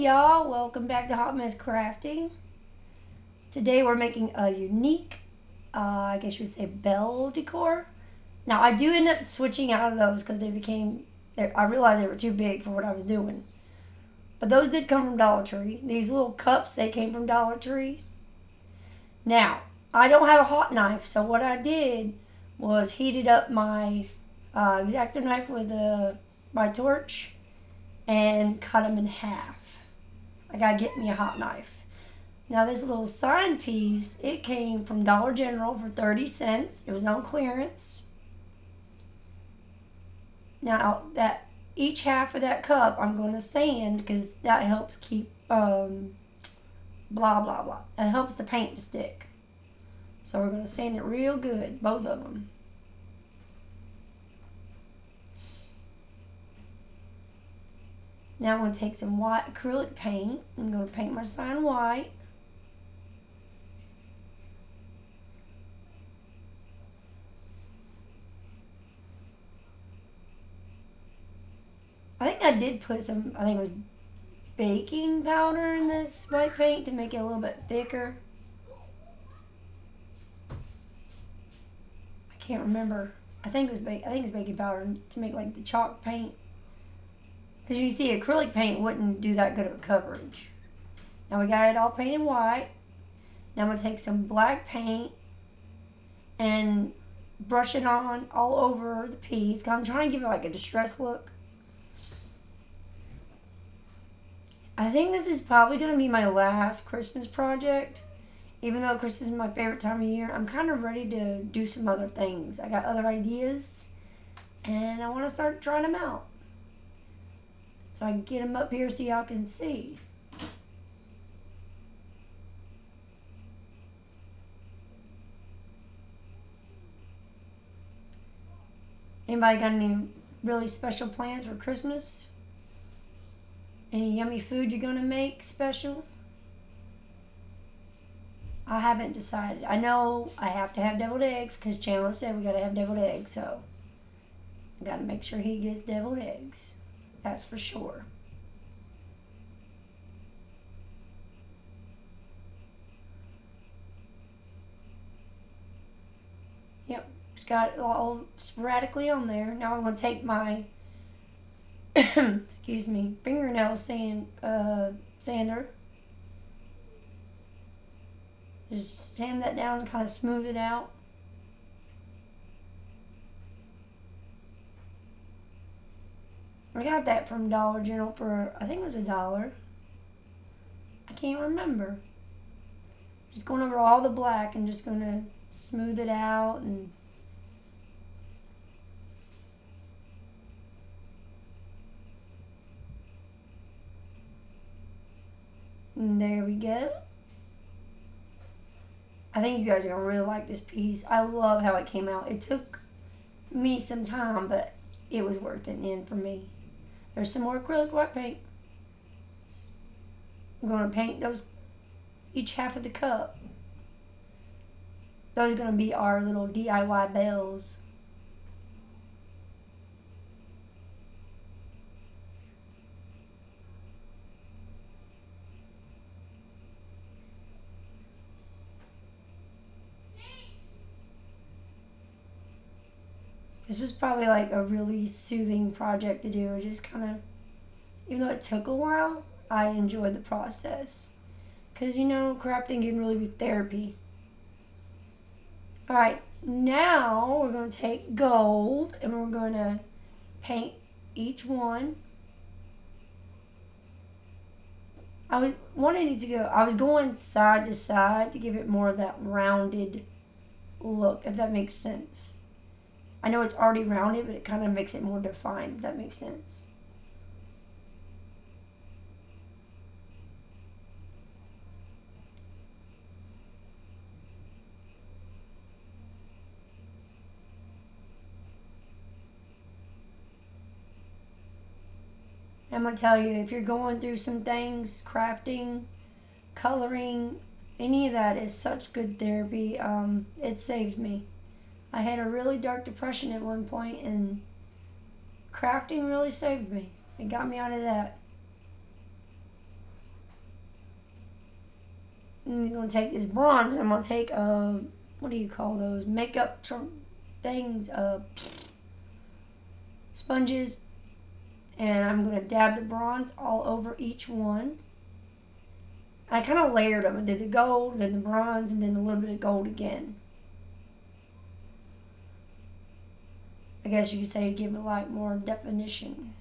y'all, welcome back to Hot Mess Crafting. Today we're making a unique, I guess you would say bell decor. Now I do end up switching out of those because I realized they were too big for what I was doing. But those did come from Dollar Tree. These little cups, they came from Dollar Tree. Now, I don't have a hot knife, so what I did was heated up my X-Acto knife with my torch and cut them in half. I gotta get me a hot knife. Now this little sign piece, it came from Dollar General for 30 cents. It was on clearance. Now that each half of that cup I'm going to sand because that helps keep blah blah blah. That helps the paint to stick. So we're going to sand it real good, both of them. Now I'm going to take some white acrylic paint. I'm going to paint my sign white. I think I did put some, I think it was baking powder in this white paint to make it a little bit thicker. I can't remember. I think it's baking powder to make like the chalk paint. Because you see, acrylic paint wouldn't do that good of a coverage. Now we got it all painted white. Now I'm going to take some black paint and brush it on all over the piece. I'm trying to give it like a distressed look. I think this is probably going to be my last Christmas project. Even though Christmas is my favorite time of year, I'm kind of ready to do some other things. I got other ideas, and I want to start trying them out. So I can get them up here so y'all can see. Anybody got any really special plans for Christmas? Any yummy food you're gonna make special? I haven't decided. I know I have to have deviled eggs because Chandler said we gotta have deviled eggs, so I gotta make sure he gets deviled eggs. That's for sure. Yep, just got it all sporadically on there. Now I'm going to take my, excuse me, fingernail sander. Just sand that down and kind of smooth it out. I got that from Dollar General for, I think it was $1. I can't remember. Just going over all the black and just going to smooth it out and there we go. I think you guys are going to really like this piece. I love how it came out. It took me some time, but it was worth it in the end for me. There's some more acrylic white paint. I'm going to paint those, each half of the cup. Those are going to be our little DIY bells. This was probably like a really soothing project to do. It just kind of, even though it took a while, I enjoyed the process. Because, you know, crafting can really be therapy. Alright, now we're going to take gold and we're going to paint each one. I was going side to side to give it more of that rounded look, if that makes sense. I know it's already rounded, but it kind of makes it more defined, if that makes sense. I'm going to tell you, if you're going through some things, crafting, coloring, any of that is such good therapy. It saved me. I had a really dark depression at one point, and crafting really saved me. It got me out of that. I'm going to take this bronze and I'm going to take, what do you call those? Makeup things, sponges. And I'm going to dab the bronze all over each one. I kind of layered them. I did the gold, then the bronze, and then a little bit of gold again. I guess you could say give it like more definition.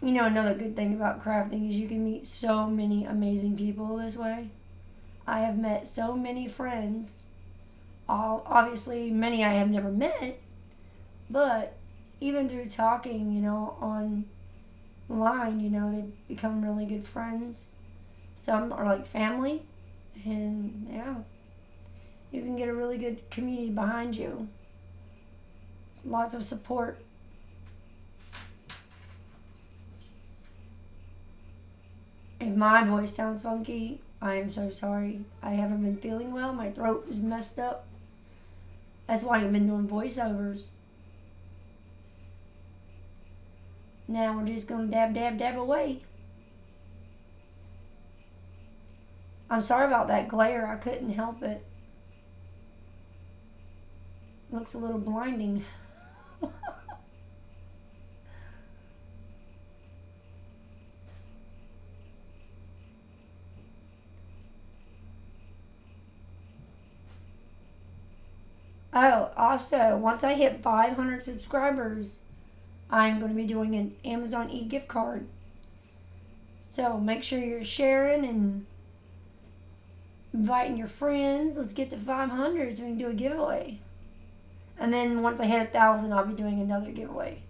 You know, another good thing about crafting is you can meet so many amazing people this way. I have met so many friends. Obviously, many I have never met. But even through talking, you know, online, you know, they've become really good friends. Some are like family. And yeah, you can get a really good community behind you. Lots of support. If my voice sounds funky, I am so sorry. I haven't been feeling well. My throat is messed up. That's why I've been doing voiceovers. Now we're just going to dab, dab, dab away. I'm sorry about that glare. I couldn't help it. Looks a little blinding. Oh, also, once I hit 500 subscribers, I'm going to be doing an Amazon e-gift card. So make sure you're sharing and inviting your friends. Let's get to 500 so we can do a giveaway. And then once I hit 1,000, I'll be doing another giveaway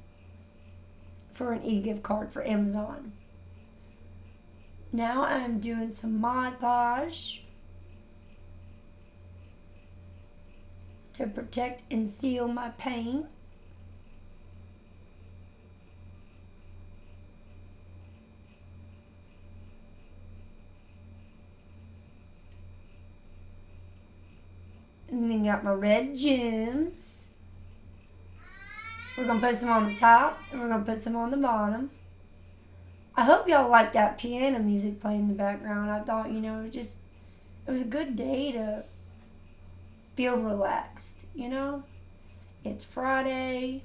for an e-gift card for Amazon. Now I'm doing some Mod Podge to protect and seal my paint. And then got my red gems. We're going to put some on the top and we're going to put some on the bottom. I hope y'all like that piano music playing in the background. I thought, you know, it was a good day to feel relaxed, you know? It's Friday.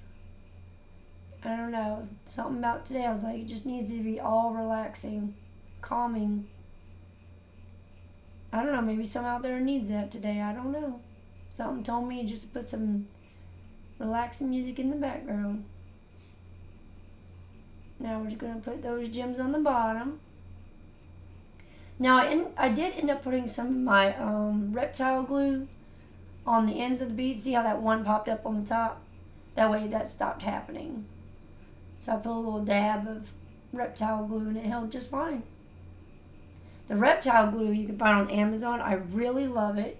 I don't know. Something about today, I was like, it just needs to be all relaxing, calming. I don't know, maybe someone out there needs that today. I don't know. Something told me just to put some relaxing music in the background. Now we're just going to put those gems on the bottom. Now I did end up putting some of my reptile glue on the ends of the beads. See how that one popped up on the top? That way that stopped happening. So I put a little dab of reptile glue and it held just fine. The reptile glue you can find on Amazon. I really love it.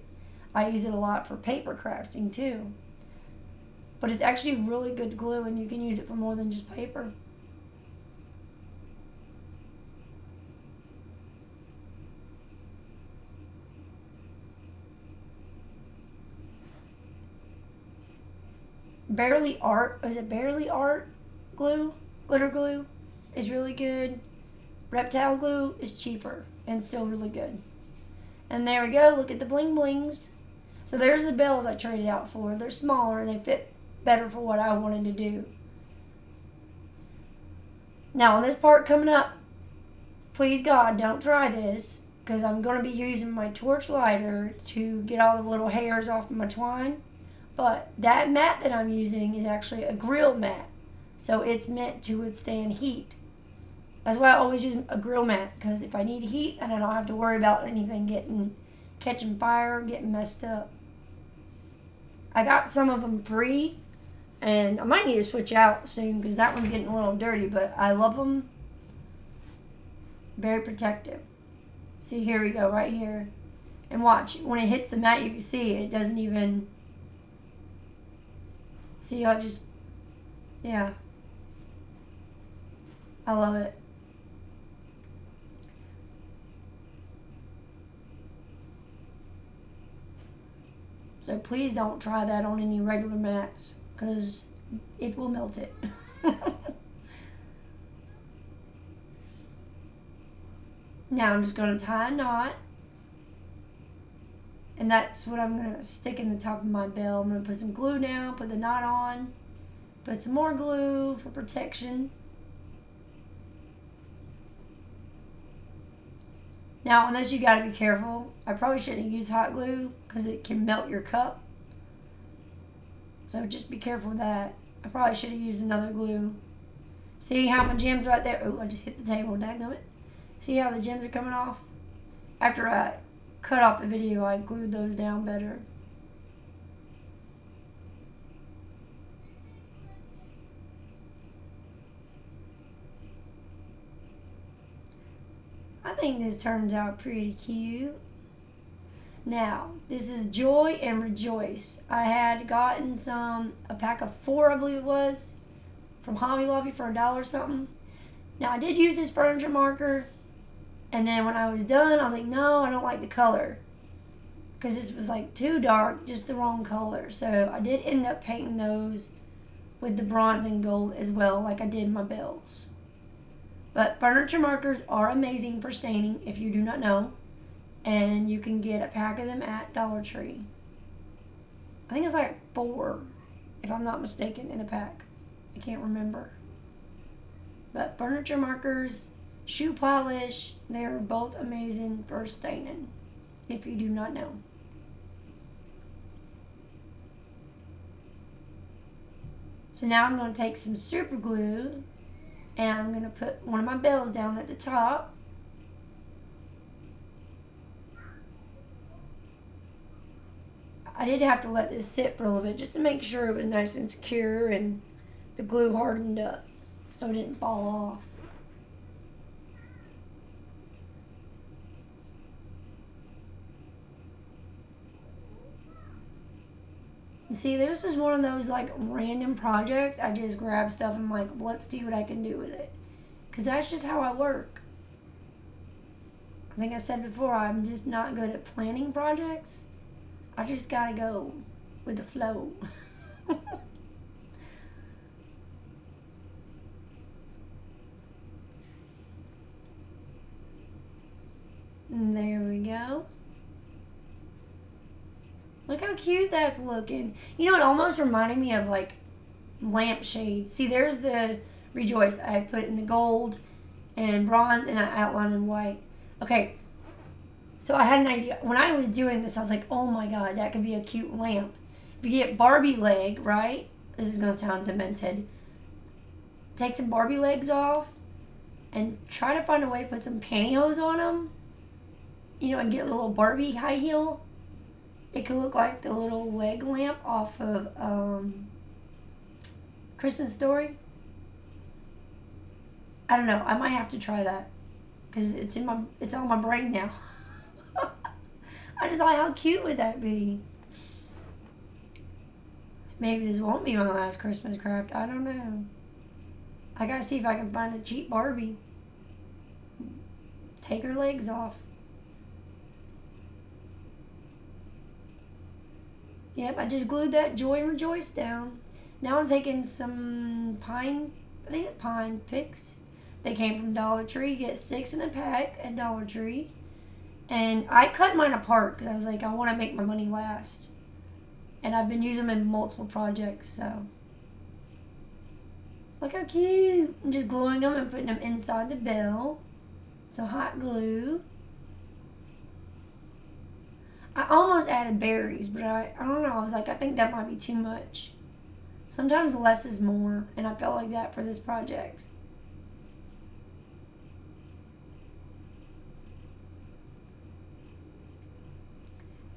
I use it a lot for paper crafting too. But it's actually really good glue and you can use it for more than just paper. Barely Art glue? Glitter glue is really good. Reptile glue is cheaper and still really good. And there we go. Look at the bling blings. So there's the bells I traded out for. They're smaller and they fit better for what I wanted to do. Now on this part coming up, please God, don't try this because I'm going to be using my torch lighter to get all the little hairs off of my twine. But that mat that I'm using is actually a grill mat. So it's meant to withstand heat. That's why I always use a grill mat, because if I need heat, then I don't have to worry about anything catching fire, getting messed up. I got some of them free, and I might need to switch out soon because that one's getting a little dirty, but I love them. Very protective. See, here we go, right here. And watch, when it hits the mat, you can see it doesn't even... See, I just... Yeah. I love it. So please don't try that on any regular mats, because it will melt it. Now I'm just going to tie a knot. And that's what I'm going to stick in the top of my bell. I'm going to put some glue down, put the knot on, put some more glue for protection. Now, on this, you got to be careful. I probably shouldn't use hot glue because it can melt your cup. So just be careful with that. I probably should have used another glue. See how my gems right there? Oh, I just hit the table. Dadgummit. See how the gems are coming off? After I cut off the video, I glued those down better. I think this turns out pretty cute. Now, this is Joy and Rejoice. I had gotten a pack of 4, I believe it was, from Hobby Lobby for $1 something. Now, I did use this furniture marker, and then when I was done, I was like, no, I don't like the color. Because this was like too dark, just the wrong color. So I did end up painting those with the bronze and gold as well, like I did my bells. But furniture markers are amazing for staining, if you do not know. And you can get a pack of them at Dollar Tree. I think it's like 4, if I'm not mistaken, in a pack. I can't remember. But furniture markers, shoe polish, they are both amazing for staining, if you do not know. So now I'm going to take some super glue and I'm going to put one of my bells down at the top. I did have to let this sit for a little bit just to make sure it was nice and secure and the glue hardened up so it didn't fall off. See, this is one of those like random projects. I just grab stuff and I'm like, let's see what I can do with it. Because that's just how I work. I think I said before, I'm just not good at planning projects. I just gotta go with the flow. And there we go. Look how cute that's looking. You know, it almost reminded me of like lampshades. See, there's the Rejoice. I put it in the gold and bronze and I outlined in white. Okay, so I had an idea. When I was doing this, I was like, oh my god, that could be a cute lamp. If you get Barbie leg, right? This is going to sound demented. Take some Barbie legs off and try to find a way to put some pantyhose on them. You know, and get a little Barbie high heel. It could look like the little leg lamp off of Christmas Story. I don't know. I might have to try that because it's on my brain now. I just thought, how cute would that be? Maybe this won't be my last Christmas craft. I don't know. I gotta see if I can find a cheap Barbie. Take her legs off. Yep, I just glued that Joy and Rejoice down. Now I'm taking some pine, I think it's pine picks. They came from Dollar Tree. You get 6 in a pack at Dollar Tree. And I cut mine apart because I was like, I want to make my money last. And I've been using them in multiple projects, so. Look how cute. I'm just gluing them and putting them inside the bell. Some hot glue. I almost added berries, but I don't know. I was like, I think that might be too much. Sometimes less is more, and I felt like that for this project.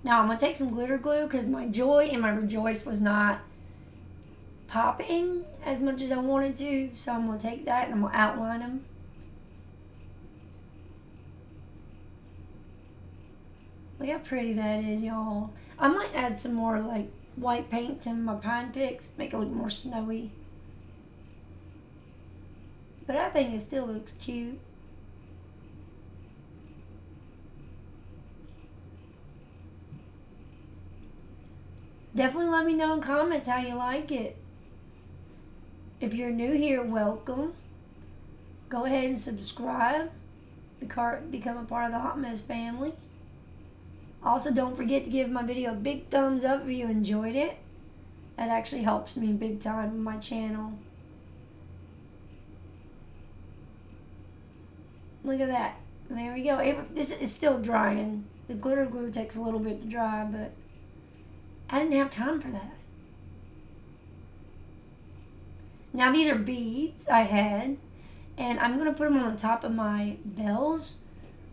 Now I'm going to take some glitter glue because my Joy and my Rejoice was not popping as much as I wanted to. So I'm going to take that and I'm going to outline them. Look how pretty that is, y'all. I might add some more like white paint to my pine picks, make it look more snowy. But I think it still looks cute. Definitely let me know in comments how you like it. If you're new here, welcome. Go ahead and subscribe. become a part of the Hot Mess family. Also, don't forget to give my video a big thumbs up if you enjoyed it. That actually helps me big time on my channel. Look at that. There we go. This is still drying. The glitter glue takes a little bit to dry, but I didn't have time for that. Now these are beads I had, and I'm going to put them on the top of my bells.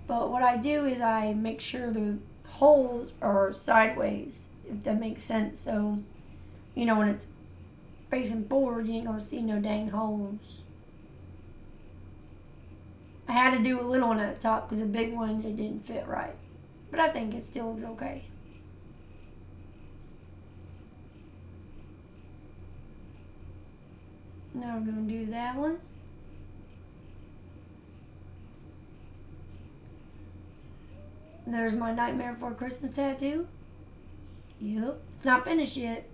But what I do is I make sure the holes are sideways, if that makes sense. So, you know, when it's facing forward, you ain't going to see no dang holes. I had to do a little one at the top because a big one, it didn't fit right. But I think it still looks okay. Now we're going to do that one. There's my Nightmare Before Christmas tattoo. Yep, it's not finished yet.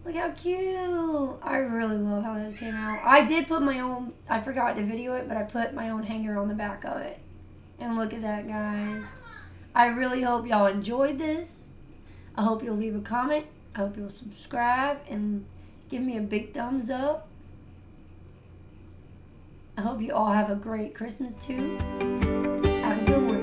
Look how cute. I really love how those came out. I did put my own, I forgot to video it, but I put my own hanger on the back of it. And look at that, guys. I really hope y'all enjoyed this. I hope you'll leave a comment. I hope you'll subscribe and give me a big thumbs up. I hope you all have a great Christmas too. Have a good one.